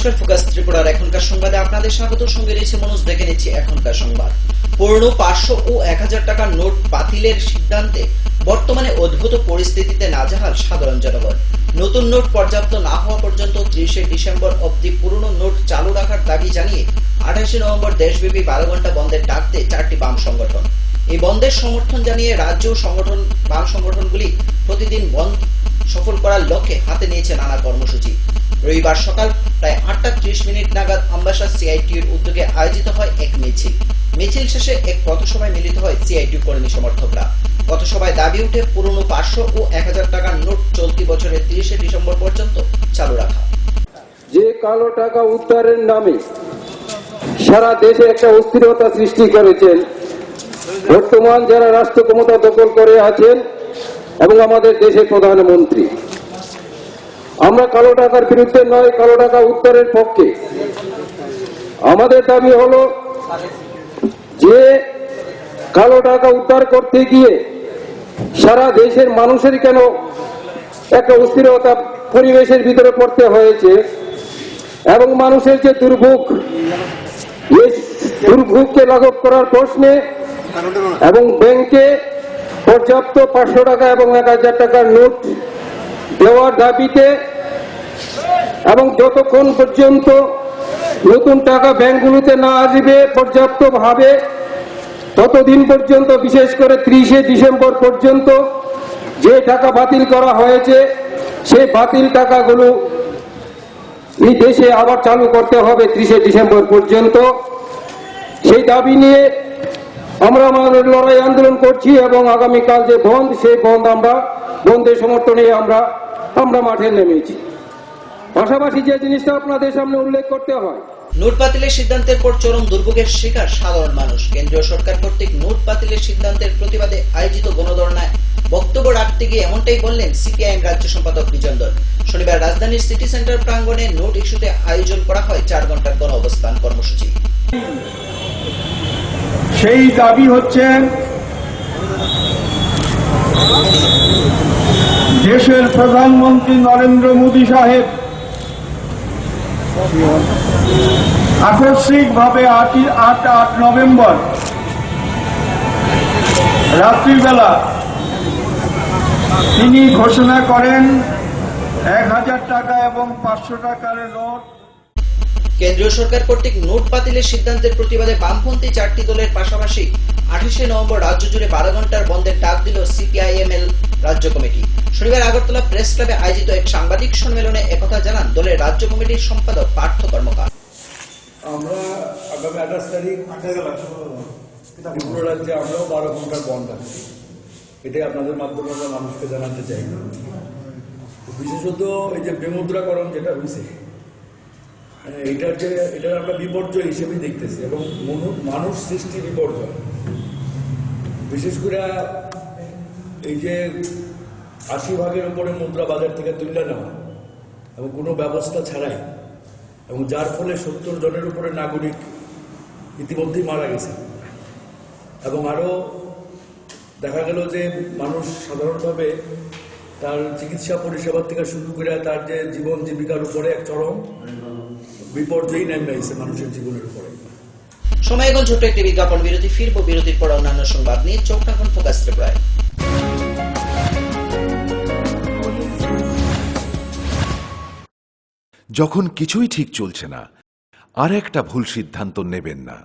নমস্কার, ফোকাস ত্রিপুরার এখনকার সংবাদে আপনাদের স্বাগত। সঙ্গে রয়েছে মনোজ। দেখে নিচ্ছি এখনকার সংবাদ। পুরনো 500 ও 1000 টাকার নোট বাতিলের সিদ্ধান্তে বর্তমানে অদ্ভুত পরিস্থিতিতে নাজেহাল সাধারণ জনগণ। নতুন নোট পর্যাপ্ত না হওয়া পর্যন্ত 30 ডিসেম্বর অবধি পুরনো নোট চালু রাখার দাবি জানিয়ে 28 নভেম্বর দেশব্যাপী 12 ঘন্টা বন্ধের ডাক দেয় 4টি বাম সংগঠন। এই বন্ধের সমর্থন জানিয়ে রাজ্য বাম সংগঠনগুলি প্রতিদিন বন্ধ সফল করার লক্ষ্যে হাতে নিয়েছে নানা কর্মসূচি। রবিবার সকাল প্রায় 8:30 নাগাদ আমবাসা সিআইটিউর উদ্যোগে আয়োজিত হয় এক মিছিল শেষে এক পথসভায় মিলিত হয় সিআইটিউ কর্মী সমর্থকরা। পথসভায় দাবি উঠে পুরনো 500 ও 1000 টাকার নোট চলতি বছরের 30 ডিসেম্বর পর্যন্ত চালু রাখা। যে কালো টাকা উদ্ধারের নামে সারা দেশে একটা অস্থিরতা সৃষ্টি করেছেন বর্তমান যারা রাষ্ট্র ক্ষমতা দখল করে আছেন এবং আমাদের দেশের প্রধানমন্ত্রী, আমরা কালো টাকার বিরুদ্ধে নয়, কালো টাকা উদ্ধারের পক্ষে। আমাদের দাবি হলো যে কালো টাকা উদ্ধার করতে গিয়ে সারা দেশের মানুষের কেন একটা অস্থিরতা পরিবেশের ভিতরে পড়তে হয়েছে এবং মানুষের যে দুর্ভোগ, এই দুর্ভোগকে লাঘব করার প্রশ্নে এবং ব্যাংকে পর্যাপ্ত 500 টাকা এবং 1000 টাকার নোট দেওয়ার দাবিতে এবং যতক্ষণ পর্যন্ত নতুন টাকা ব্যাংকগুলোতে না আসবে পর্যাপ্তভাবে ততদিন পর্যন্ত, বিশেষ করে 30 ডিসেম্বর পর্যন্ত যে টাকা বাতিল করা হয়েছে সেই বাতিল টাকাগুলো এই দেশে আবার চালু করতে হবে 30 ডিসেম্বর পর্যন্ত। সেই দাবি নিয়ে আমরা আমাদের লড়াই আন্দোলন করছি এবং আগামীকাল যে বন্ধ, সেই বন্ধের সমর্থনে আমরা মাঠে নেমেছি। পাশাপাশি যে জিনিসটা আপনাদের সামনে উল্লেখ করতে হয়, নোট বাতিলের সিদ্ধান্তের পর চরম দুর্ভোগের শিকার সাধারণ মানুষ। কেন্দ্রীয় সরকার কর্তৃক নোট বাতিলের সিদ্ধান্তের প্রতিবাদে আয়োজিত গণধর্নায় বক্তব্য রাখতে গিয়ে এমনটাই বললেন সিপিআইএম রাজ্য সম্পাদক বিজন্দর। শনিবার রাজধানীর সিটি সেন্টার প্রাঙ্গণে নোট ইস্যুতে আয়োজন করা হয় 4 ঘন্টার গণ অবস্থান কর্মসূচি। সেই দাবি হচ্ছে দেশের প্রধানমন্ত্রী নরেন্দ্র মোদী সাহেব আকস্মিকভাবে 8 নভেম্বর রাত্রিবেলা তিনি ঘোষণা করেন 1000 টাকা এবং 500 টাকার নোট। কেন্দ্রীয় সরকার কর্তৃক নোট বাতিলের সিদ্ধান্তের প্রতিবাদে বামপন্থী 4টি দলের পাশাপাশি 28 নভেম্বর রাজ্য জুড়ে 12 ঘন্টার বন্ধের ডাক দিল সিপিআইএমএল রাজ্য কমিটি। শনিবার আগরতলা প্রেস ক্লাবে আয়োজিত এক সাংবাদিক সম্মেলনে একথা জানান দলের রাজ্য কমিটির সম্পাদক পার্থ কর্মকার। আমরা আগামী 28 তারিখ ত্রিপুরা রাজ্যে আমরাও 12 ঘন্টার বন্ধ আছি। এটাই আপনাদের মাধ্যমে আমরা মানুষকে জানাতে চাই। বিশেষত এই যে বিমুদ্রাকরণ যেটা হয়েছে, এটা আমরা বিপর্যয় হিসেবে দেখতেছি এবং মানুষ সৃষ্টি বিপর্যয়। বিশেষ করে এই যে 80% উপরে মুদ্রা বাজার থেকে তুলে নেওয়া এবং কোনো ব্যবস্থা ছাড়াই, এবং যার ফলে 70 জনের উপরে নাগরিক ইতিমধ্যেই মারা গেছে এবং আরও দেখা গেল যে মানুষ সাধারণভাবে তার চিকিৎসা পরিষেবা থেকে শুরু করে তার যে জীবন জীবিকার উপরে এক চরম বিপর্যয় নেমে এসেছে মানুষের জীবনের উপরে। সময় এখন ছোট্ট একটি বিজ্ঞাপন বিরতি। ফিরবো বিরতির পর অন্যান্য সংবাদ নিয়ে। চোখ রাখুন ফোকাস ত্রিপুরায়। যখন কিছুই ঠিক চলছে না, আর একটা ভুল সিদ্ধান্ত নেবেন না।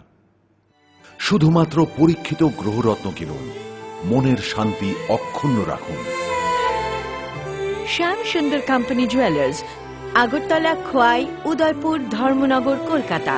শুধুমাত্র পরীক্ষিত গ্রহরত্ন কিনুন, মনের শান্তি অক্ষুণ্ণ রাখুন। Shyam Sundar company jewellers, Agartala, Khowai, Udaipur, Dharmanagar, Kolkata.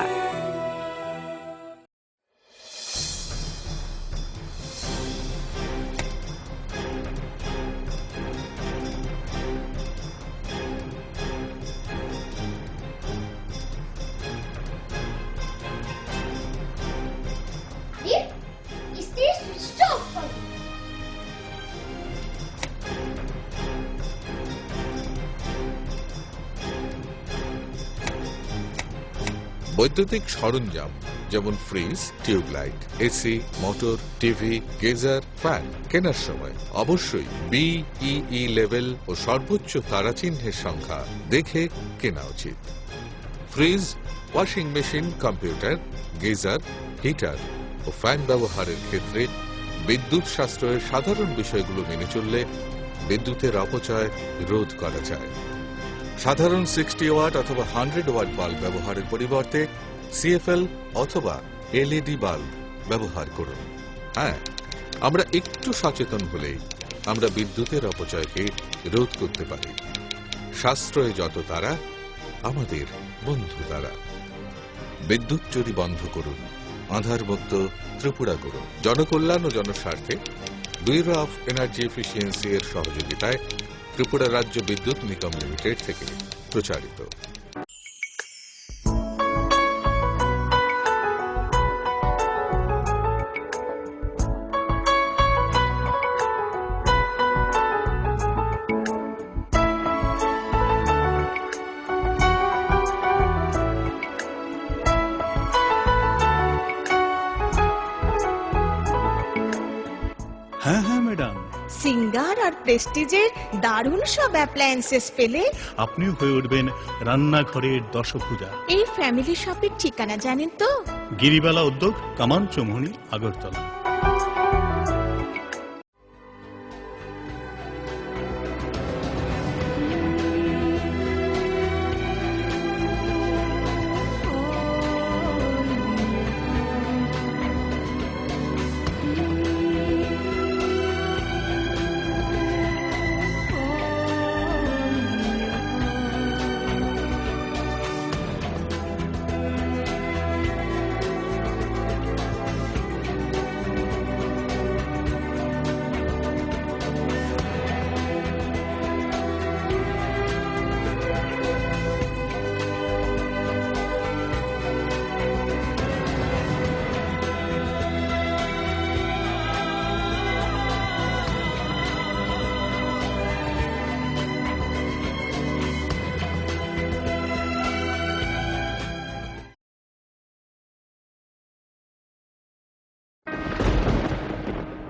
বৈদ্যুতিক সরঞ্জাম যেমন fridge, tubelight, AC, motor, TV, geyser, fan কেনার সময় অবশ্যই BEE লেভেল ও সর্বোচ্চ তারাচিহ্নের সংখ্যা দেখে কেনা উচিত। Fridge, washing machine, computer, geyser, heater ও ফ্যান ব্যবহারের ক্ষেত্রে বিদ্যুৎ সাশ্রয়ের সাধারণ বিষয়গুলো মেনে চললে বিদ্যুতের অপচয় রোধ করা যায়। সাধারণ 60 ওয়াট অথবা 100 ওয়াট বাল্ব ব্যবহারের পরিবর্তে সিএফএল অথবা এলইডি বাল্ব ব্যবহার করুন। হ্যাঁ, আমরা একটু সচেতন হলেই আমরা বিদ্যুতের অপচয়কে রোধ করতে পারি। সাশ্রয়ে যত তারা, আমাদের বন্ধু তারা। বিদ্যুৎ চুরি বন্ধ করুন, আধারমুক্ত ত্রিপুরা করুন। জনকল্যাণ ও জনস্বার্থে ব্যুরো অফ এনার্জি এফিসিয়েন্সি এর সহযোগিতায় ত্রিপুরা রাজ্য বিদ্যুৎ নিগম লিমিটেড থেকে প্রচারিত। হ্যাঁ হ্যাঁ ম্যাডাম, সিঙ্গার আর প্রেস্টিজের দারুণ সব অ্যাপ্লায়েন্সেস পেলে আপনিও হয়ে উঠবেন রান্নাঘরের দশভুজা। এই ফ্যামিলি শপের ঠিকানা জানেন তো? গিরিবালা উদ্যোগ, কামান চৌমুহনী, আগরতলা।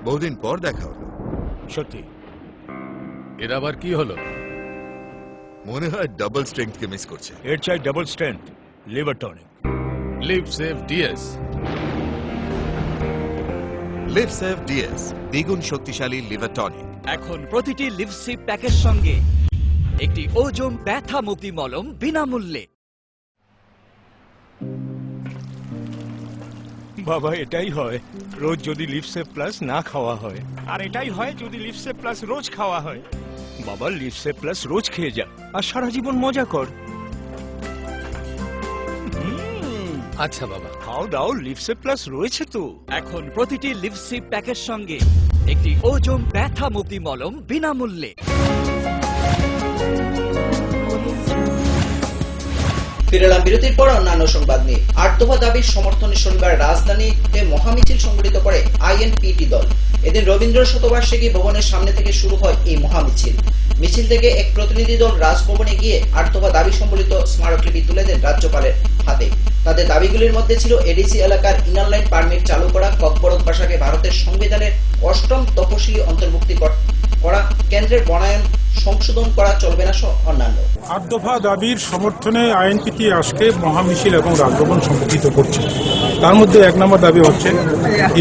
বহুদিন পর দেখা হলো। সত্যি, এর আবার কি হলো? মনে হয় ডাবল স্ট্রেংথ কে মিস করছে। এর চাই double strength liver tonic. Liv Save DS. Liv Save DS দ্বিগুণ শক্তিশালী লিভার টনিক। এখন প্রতিটি লিভসিপ প্যাকের সঙ্গে একটি ওজোন ব্যথা মুক্তি মলম বিনামূল্যে। বাবা, এটাই হয় রোজ যদি লিভসেভ প্লাস না খাওয়া হয়, আর এটাই হয় যদি লিভসেভ প্লাস রোজ খাওয়া হয়। বাবা, লিভসেভ প্লাস রোজ খেয়ে যা আর সারা জীবন মজা কর। আচ্ছা বাবা, খাও দাও, লিভসেভ প্লাস রয়েছে তো। এখন প্রতিটি লিভসিপ প্যাকের সঙ্গে একটি ওজোন ব্যথা মুক্তি মলম বিনামূল্যে। ফিরেলাম বিরতির পর অন্যান্য সংবাদ নিয়ে। ৮ দফা দাবির সমর্থনে শনিবার রাজধানীতে মহামিছিল সংগঠিত করে আইএনপিটি দল। এদিন রবীন্দ্র শতবার্ষিকী ভবনের সামনে থেকে শুরু হয় এই মহামিছিল। মিছিল থেকে এক প্রতিনিধি দল রাজভবনে গিয়ে ৮ দফা দাবি সম্বলিত স্মারকলিপি তুলে দেন রাজ্যপালের হাতে। তাদের দাবিগুলির মধ্যে ছিল এডিসি এলাকার ইনার লাইন পারমিট চালু করা, ককবরক ভাষাকে ভারতের সংবিধানের ৮ম তফসিলি অন্তর্ভুক্তি করা, কেন্দ্রের বনায়ন সংশোধন করা চলবে না সহ অন্যান্য। ৮ দফা দাবির সমর্থনে আইএনপিটি আজকে মহামিছিল এবং রাজভবন সম্মুখিত করছে। তার মধ্যে ১ নম্বর দাবি হচ্ছে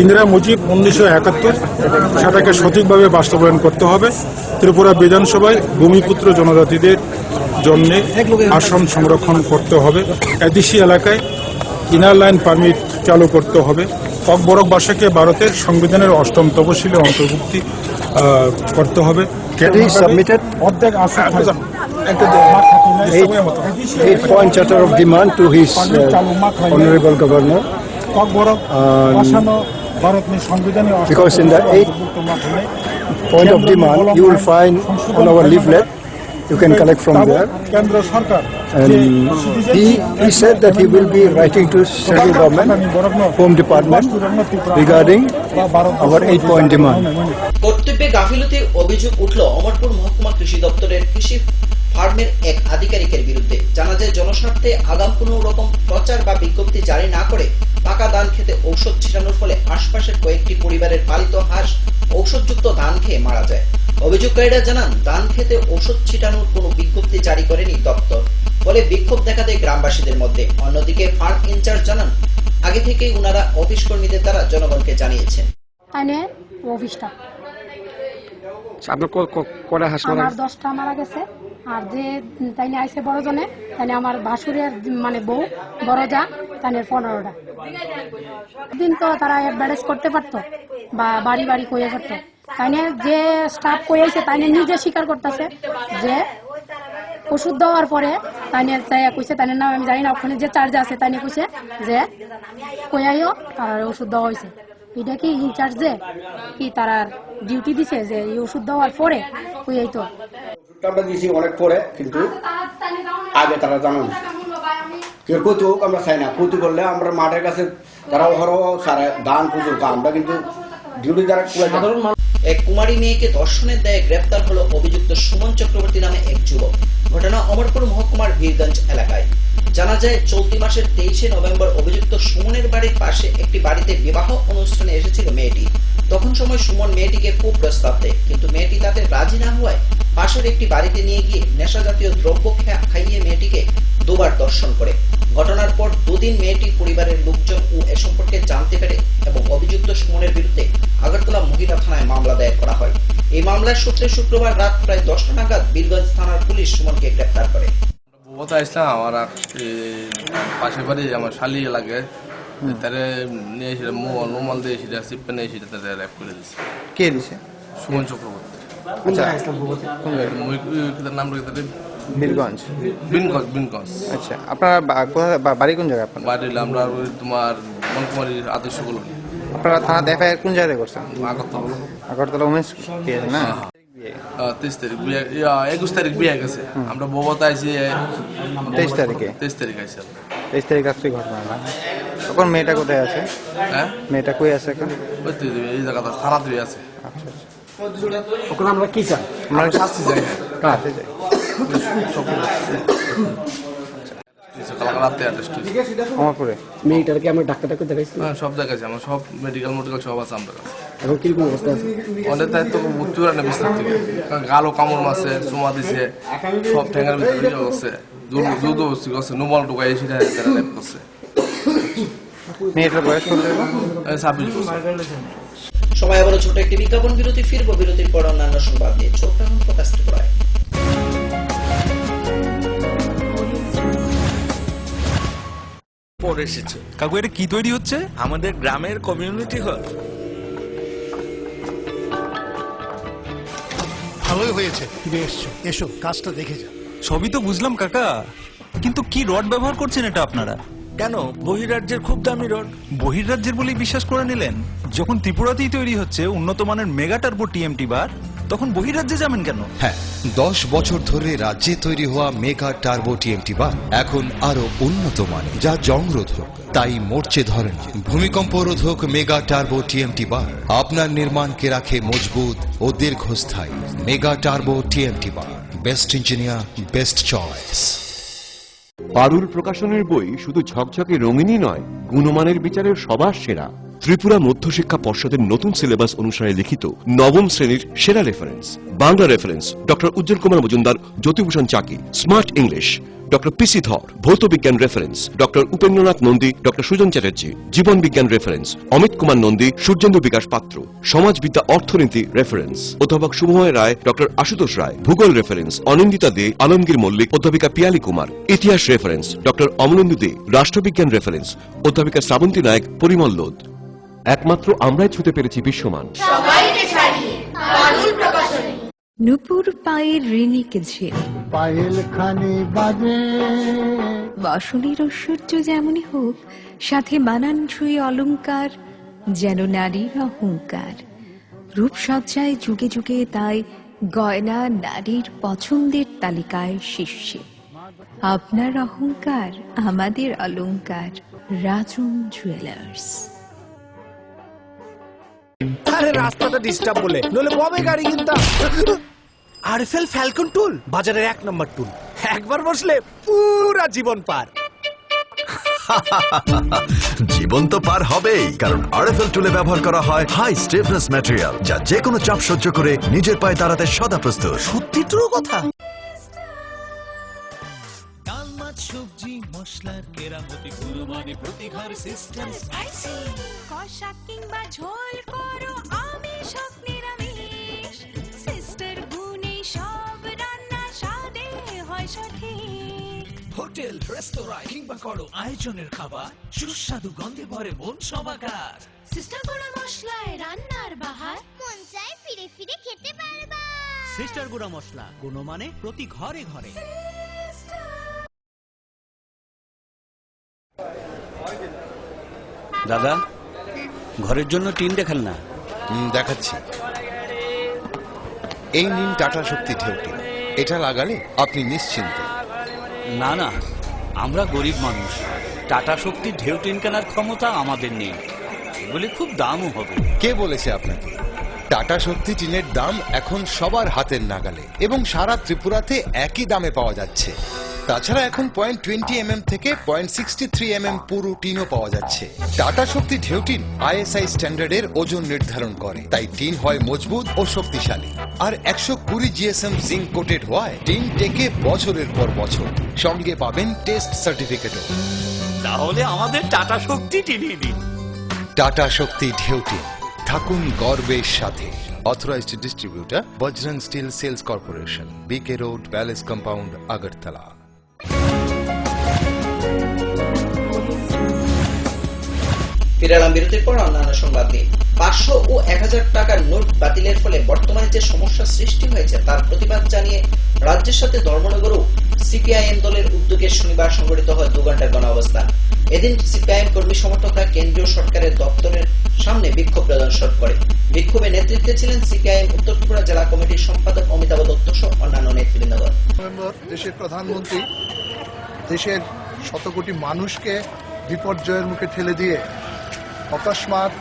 ইন্দিরা মুজিব ১৯৭১ সেটাকে সঠিকভাবে বাস্তবায়ন করতে হবে। ত্রিপুরা বিধানসভায় ভূমিপুত্র জনজাতিদের জন্য আসন সংরক্ষণ করতে হবে। এডিসি এলাকায় ইনার লাইন পারমিট চালু করতে হবে। ককবরক ভাষাকে ভারতের সংবিধানের ৮ম তফসিলে অন্তর্ভুক্তি করতে হবে। অর্ধেক আসন 8 point charter of demand to his honorable governor. Because in the 8 point of demand, you will find on our leaflet, you can collect from there. And he said that he will be writing to central government, Home Department, regarding our 8 point demand. কর্তব্যে গাফিলতির অভিযোগ উঠল অমরপুর মহকুমা কৃষি দপ্তরের কৃষি ফার্মের এক আধিকারিকের বিরুদ্ধে। জানা যায়, জনস্বার্থে আগাম কোন রকম প্রচার বা বিজ্ঞপ্তি জারি না করে পাকা ধান খেতে ঔষধ ছিটানোর ফলে আশপাশের কয়েকটি পরিবারের পালিত হাঁস ঔষধযুক্ত ধান খেয়ে মারা যায়। অভিযোগকারীরা জানান, ধান খেতে ঔষধ ছিটানোর কোনো বিজ্ঞপ্তি জারি করেনি দপ্তর। ফলে বিক্ষোভ দেখা দেয় গ্রামবাসীদের মধ্যে। অন্যদিকে ফার্ম ইনচার্জ জানান, আগে থেকেই উনারা অফিস কর্মীদের দ্বারা জনগণকে জানিয়েছেন। অফিসটা আপনার কটা হাঁস মারা আমার 10টা মারা গেছে, আর যে তাই আইসে বড় জনে তাই আমার ভাসুরের মানে বউ বড় যা তাই 15টা দিন তো তারা অ্যাডভার্টাইজ করতে পারতো বা বাড়ি বাড়ি কইয়ে পারতো। তাই যে স্টাফ কইছে তাই নিজে স্বীকার করতেছে যে ওষুধ দেওয়ার পরে তাই কইছে, তাই নাম আমি জানি না, ওখানে যে চার্জ আছে তাই কইছে যে কইয়াইও আর ওষুধ দেওয়া হয়েছে। এটা কি ইনচার্জ যে কি তারা ডিউটি দিছে যে এই ওষুধ দেওয়ার পরে কইয়াই তো আমরা দিয়েছি অনেক পরে, কিন্তু আগে তারা জানো না কেউ কৌতুক আমরা চাই না। কৌতুক করলে আমরা মাঠের কাছে তারা হরো সারে ধান প্রচুর, আমরা কিন্তু ডিউটি দ্বারা সাধারণ মানুষ। এক কুমারী মেয়েকে ধর্ষণের দায়ে গ্রেপ্তার হলো অভিযুক্ত সুমন চক্রবর্তী নামে এক যুবক। ঘটনা অমরপুর মহকুমার বীরগঞ্জ এলাকায়। জানা যায়, চলতি মাসের 23শে নভেম্বর অভিযুক্ত সুমনের বাড়ির পাশে একটি বাড়িতে বিবাহ অনুষ্ঠানে এসেছিল মেয়েটি। তখন সময় সুমন মেয়েটিকে কুপ্রস্তাব দেয়, কিন্তু মেয়েটি তাতে রাজি না হওয়ায় পাশের একটি বাড়িতে নিয়ে গিয়ে নেশা জাতীয় দ্রব্য খাইয়ে মেয়েটিকে দুবার ধর্ষণ করে। ঘটনার পর দুদিন মেয়েটির পরিবারের লোকজন ও এ সম্পর্কে জানতে পেরে এবং অভিযুক্ত সুমনের বিরুদ্ধে আগরতলা মহিলা থানায় মামলা দায়ের করা হয়। এই মামলার সূত্রে শুক্রবার রাত প্রায় 10টা নাগাদ বীরগঞ্জ থানার পুলিশ সুমনকে গ্রেপ্তার করে। ইসলাম আমার পাশের বাড়ি আমার শালি লাগে, তারা নিয়ে এসে নোমাল দিয়ে সেটা চিপে নিয়ে সেটা তাদের র্যাপ করে দিচ্ছে। কে দিছে? সুমন চক্রবর্তী। নাম বীরগঞ্জ। বিনগঞ্জ। আচ্ছা, আপনার বাড়ি কোন জায়গায়? আপনার বাড়ি আমরা তোমার মনকুমারীর আদর্শ কলোনি। আপনারা থানা এফআইআর কোন জায়গায় করছেন? আগরতলা। আগরতলা উমেন্স না? 23 তারিখ 21 তারিখ বিয়ে গেছে। আমরা বৌবাতে আইছি 23 তারিখে। 23 তারিখ আইছি। 23 তারিখ রাত্রি ঘটনা না? তখন মেয়েটা কোথায় আছে? হ্যাঁ, মেয়েটা কই আছে এখন? ওই তো এই জায়গাটা সারাদ্রি আছে। আচ্ছা, ওখানে আমরা কি চাই? আমরা শাস্তি চাই। কাছে যাই। আমারপরে মেয়েটাকে আমরা ডাক্তারটাকে দেখাইছি। সব দেখাইছি, আমার সব মেডিকেল সব আছে আমরা কাছে। এখন কিরকম অবস্থা আছে? অনেক তাই তো ভর্তি করে না বিস্তার থেকে, গালো কামড় মারছে, চুমা দিছে, সব ঠ্যাঙ্গার ভিতরে আছে, দুধ করছে, নোমাল ঢুকাই সেটা ল্যাপ করছে। মেয়েটার বয়স কত? 26 বছর। সময় আবারও ছোট একটি বিজ্ঞাপন বিরতি, ফিরবো বিরতির পর অন্যান্য সংবাদ নিয়ে। ছোট এখন প্রকাশ করায় পরে এসেছে। কাকু, এটা কি তৈরি হচ্ছে? আমাদের গ্রামের কমিউনিটি হল। ভালোই হয়েছে তুমি এসছো, এসো কাজটা দেখে যা। সবই তো বুঝলাম কাকা, কিন্তু কি রড ব্যবহার করছেন এটা আপনারা? কেন, বহিরাজ্যের খুব দামি রড। বহিরাজ্যের বলেই বিশ্বাস করে নিলেন? যখন ত্রিপুরাতেই তৈরি হচ্ছে উন্নত মানের মেগা টার্বো টিএমটি বার, তখন বহিরাজ্যে যাবেন কেন? হ্যাঁ, 10 বছর ধরে রাজ্যে তৈরি হওয়া মেগা টার্বো টিএমটি বার এখন আরো উন্নত মানের, যা জংরোধক, তাই মরচে ধরে না। ভূমিকম্প রোধক মেগা টার্বো টিএমটি বার আপনার নির্মাণকে রাখে মজবুত ও দীর্ঘস্থায়ী। Mega turbo TMT bar, best engineer, best choice. Parul প্রকাশনের বই শুধু ঝকঝকে রঙিনই নয়, গুণমানের বিচারের সবার সেরা। ত্রিপুরা মধ্যশিক্ষা পর্ষদের নতুন সিলেবাস অনুসারে লিখিত নবম শ্রেণীর সেরা reference. Bangla reference doctor Ujjwal Kumar Majumdar, Jyotibhushan Chaki. Smart English doctor PC Dhar. ভৌত বিজ্ঞান reference doctor Upendranath Nandi, doctor Sujan Chatterjee. জীবন বিজ্ঞান রেফারেন্স অমিত কুমার নন্দী, সূর্যেন্দু বিকাশ পাত্র। সমাজবিদ্যা অর্থনীতি রেফারেন্স অধ্যাপক শুভময় রায়, ডক্টর আশুতোষ রায়। ভূগোল রেফারেন্স অনিন্দিতা দে, আলমগীর মল্লিক, অধ্যাপিকা পিয়ালি কুমার। ইতিহাস রেফারেন্স ডক্টর অমলেন্দু দে। রাষ্ট্রবিজ্ঞান রেফারেন্স অধ্যাপিকা শ্রাবন্তী নায়ক, পরিমল লোধ। একমাত্র আমরাই ছুতে পেরেছি বিশ্বমান। নুপুর পায়ের ঋণিকে ঝিল, পায়েল খানি বাজে। বাসনের ঐশ্বর্য যেমনই হোক, সাথে মানানসই অলংকার, যেন নারীর অহংকার। রূপসজ্জায় যুগে যুগে তাই গয়না নারীর পছন্দের তালিকায় শীর্ষে। আপনার অহংকার আমাদের অলংকার। রাজন জুয়েলার্স। আরে রাস্তাটা ডিস্টার্ব বলে, নলে ববে গাড়ি কিনতাম। আরএফএল ফ্যালকন টুল বাজারের 1 নম্বর টুল, একবার বসলে পুরা জীবন পার। জীবন তো পার হবেই, কারণ আরএফএল টুলে ব্যবহার করা হয় হাই স্টিফনেস ম্যাটেরিয়াল, যা যে কোনো চাপ সহ্য করে নিজের পায়ে দাঁড়াতে সদা প্রস্তুত। সত্যি ট্রু কথা। সবজি মশলার কেরামতি গুণমানে প্রতি ঘর সিস্টেম স্পাইসি। কষা কিংবা ঝোল করো আমিষ হোক নিরামিষ, সিস্টার গুণে সব রান্না স্বাদে হয় সঠিক। হোটেল রেস্তোরাঁ কিংবা করো আয়োজনের খাবার, সুস্বাদু গন্ধে ভরে মন সমাকার। সিস্টার গুঁড়া মশলায় রান্নার বাহার, মন চায় ফিরে ফিরে খেতে পারবা। সিস্টার গুঁড়া মশলা, গুণমানে প্রতি ঘরে ঘরে। দাদা, ঘরের জন্য টিন দেখান না। দেখাচ্ছি। এই নিন টাটা শক্তি ঢেউটি, এটা লাগালে আপনি নিশ্চিন্ত। না না, আমরা গরিব মানুষ, টাটা শক্তি ঢেউ টিন কেনার ক্ষমতা আমাদের নেই। এগুলি খুব দামও হবে। কে বলেছে আপনাকে? টাটা শক্তি টিনের দাম এখন সবার হাতের নাগালে এবং সারা ত্রিপুরাতে একই দামে পাওয়া যাচ্ছে। তাছাড়া এখন 0.20 থেকে 0.63 পুরো টিনও পাওয়া যাচ্ছে। টাটা শক্তি ঢেউ টিন ISI স্ট্যান্ডার্ডের ওজন নির্ধারণ করে, তাই টিন হয় মজবুত ও শক্তিশালী। আর 120 GSM জিঙ্ক কোটেড হওয়ায় টিন টেকে বছরের পর বছর। সঙ্গে পাবেন টেস্ট সার্টিফিকেটও। তাহলে আমাদের টাটা শক্তি টিনিয়ে দিন। টাটা শক্তি ঢেউ টিন, থাকুন গর্বের সাথে। Authorised distributor Bajrang steel sales corporation, BK road, palace compound, Agartala. ফিরালাম বিরতির পর অন্যান্য সংবাদ নিয়ে। 500 ও 1000 টাকার নোট বাতিলের ফলে বর্তমানে যে সমস্যার সৃষ্টি হয়েছে তার প্রতিবাদ জানিয়ে রাজ্যের সাথে ধর্মনগরও CPIM দলের উদ্যোগে শনিবার সংগঠিত হয় 2 ঘন্টার গণঅবস্থান। এদিন CPIM কর্মী সমর্থকরা কেন্দ্রীয় সরকারের দপ্তরের সামনে বিক্ষোভ প্রদর্শন করে। বিক্ষোভে নেতৃত্বে ছিলেন CPIM উত্তর ত্রিপুরা জেলা কমিটির সম্পাদক অমিতাভ দত্ত সহ অন্যান্য নেতৃবৃন্দগণ। দেশের প্রধানমন্ত্রী দেশের শত কোটি মানুষকে বিপর্যয়ের মুখে ঠেলে দিয়ে অকস্মাৎ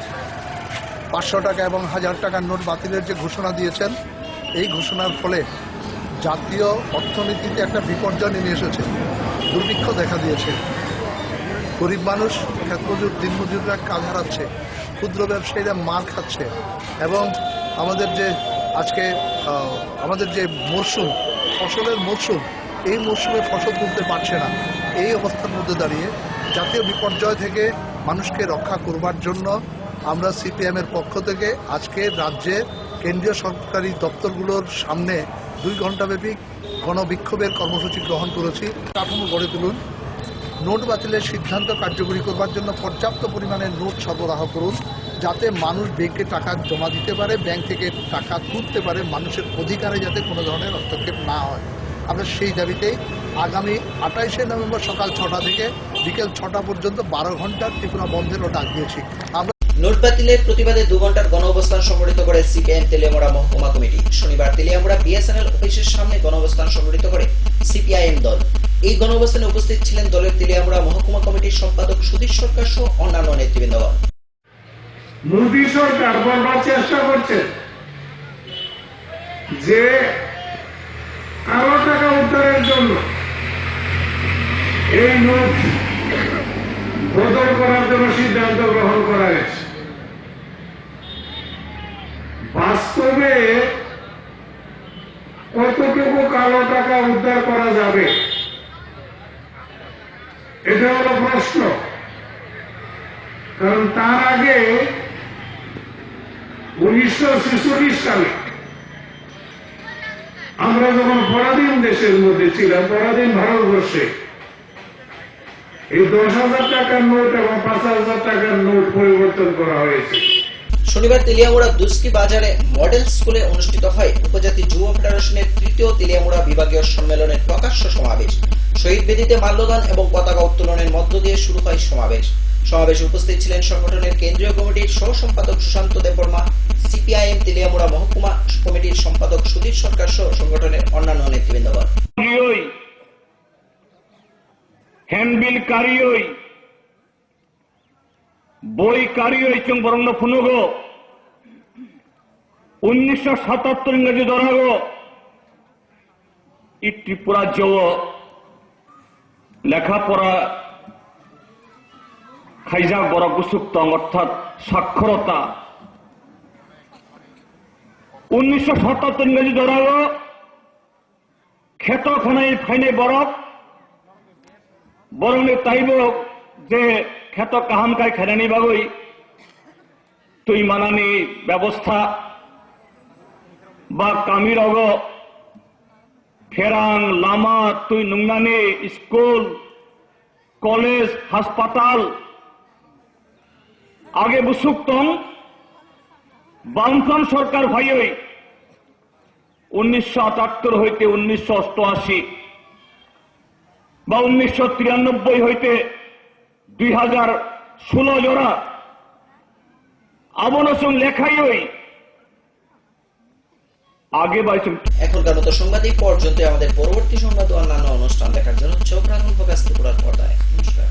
500 টাকা এবং 1000 টাকার নোট বাতিলের যে ঘোষণা দিয়েছেন, এই ঘোষণার ফলে জাতীয় অর্থনীতিতে একটা বিপর্যয় নেমে এসেছে। দুর্ভিক্ষ দেখা দিয়েছে। গরিব মানুষ, ক্ষেতমজুর, দিনমজুররা কাজ হারাচ্ছে, ক্ষুদ্র ব্যবসায়ীরা মার খাচ্ছে এবং আমাদের যে আজকে আমাদের যে মরশুম, ফসলের মরশুম, এই মরশুমে ফসল তুলতে পারছে না। এই অবস্থার মধ্যে দাঁড়িয়ে জাতীয় বিপর্যয় থেকে মানুষকে রক্ষা করবার জন্য আমরা CPIM-এর পক্ষ থেকে আজকে রাজ্যে কেন্দ্রীয় সরকারি দপ্তরগুলোর সামনে 2 ঘণ্টাব্যাপী গণবিক্ষোভের কর্মসূচি গ্রহণ করেছি। কাঠামো গড়ে তুলুন, নোট বাতিলের সিদ্ধান্ত কার্যকরী করবার জন্য পর্যাপ্ত পরিমাণে নোট সরবরাহ করুন, যাতে মানুষ ব্যাংকে টাকা জমা দিতে পারে, ব্যাংক থেকে টাকা তুলতে পারে, মানুষের অধিকারে যাতে কোনো ধরনের হস্তক্ষেপ না হয়। আমরা সেই দাবিতেই আগামী 28শে নভেম্বর সকাল 6টা থেকে বিকেল 6টা পর্যন্ত 12 ঘন্টার ত্রিপুরা বন্ধেরও ডাক দিয়েছি। নোট বাতিলের প্রতিবাদে 2 ঘন্টার গণঅবস্থান সংগঠিত করে CPIM তেলিয়ামুড়া মহকুমা কমিটি। শনিবার তেলিয়ামুড়া BSNL অফিসের সামনে গণঅবস্থান সংগঠিত করে CPIM দল। এই গণঅবস্থানে উপস্থিত ছিলেন দলের তেলিয়ামুড়া মহকুমা কমিটির সম্পাদক সুধীর সরকার সহ অন্যান্য নেতৃবৃন্দগণ। মোদী সরকার বারবার চেষ্টা করছে যে কালো টাকা উদ্ধারের জন্য এই নোট বদল করার জন্য সিদ্ধান্ত গ্রহণ করা হয়েছে। বাস্তবে কতটুকু কালো টাকা উদ্ধার করা যাবে, এটা হলো প্রশ্ন। কারণ তার আগে 1946 সালে আমরা যখন পরাধীন দেশের মধ্যে ছিলাম, পরাধীন ভারতবর্ষে, এই 10,000 টাকার নোট এবং 5,000 টাকার নোট পরিবর্তন করা হয়েছে। শনিবার তেলিয়ামুড়া দুস্কি বাজারে মডেল স্কুলে অনুষ্ঠিত হয় উপজাতি যুব ফেডারেশনের 3য় তেলিয়ামুড়া বিভাগীয় সম্মেলনের প্রকাশ্য সমাবেশ। শহীদ বেদিতে মাল্যদান এবং পতাকা উত্তোলনের মধ্য দিয়ে শুরু হয় সমাবেশ। সমাবেশে উপস্থিত ছিলেন সংগঠনের কেন্দ্রীয় কমিটির সহ সম্পাদক সুশান্ত দেববর্মা, CPIM তেলিয়ামুড়া মহকুমা কমিটির সম্পাদক সুধীর সরকার সহ সংগঠনের অন্যান্য নেতৃবৃন্দগণ। হ্যান্ডবিল কারিয়ই বই কারিয়ই চং বরং ফুনুগো 1977 ইংরেজি ধরাগো ই ত্রিপুরা যৌ লেখাপড়া খাইজাক বড় গুসুক্তং অর্থাৎ সাক্ষরতা 1977 ইংরেজি ধরাগো ক্ষেত খানাই ফাইনে বরফ বরং তাইব যে খ্যাত কাহামকায় খেরানি বাগই তুই মানানি ব্যবস্থা বা কামির অগ ফেরাং লামা তুই নুংনানি স্কুল কলেজ হাসপাতাল আগে বুসুকতং বামফ্রন্ট সরকার ভাইই 1978 হইতে 1988 বা 1993 হইতে 2016 জোড়া আবনসং লেখাই আগে বাইছেন। এখনকার মতো সংবাদ এই পর্যন্ত। আমাদের পরবর্তী সংবাদ ও অন্যান্য অনুষ্ঠান দেখার জন্য চোখ রাখুন ফোকাস ত্রিপুরার পর্দায়। নমস্কার।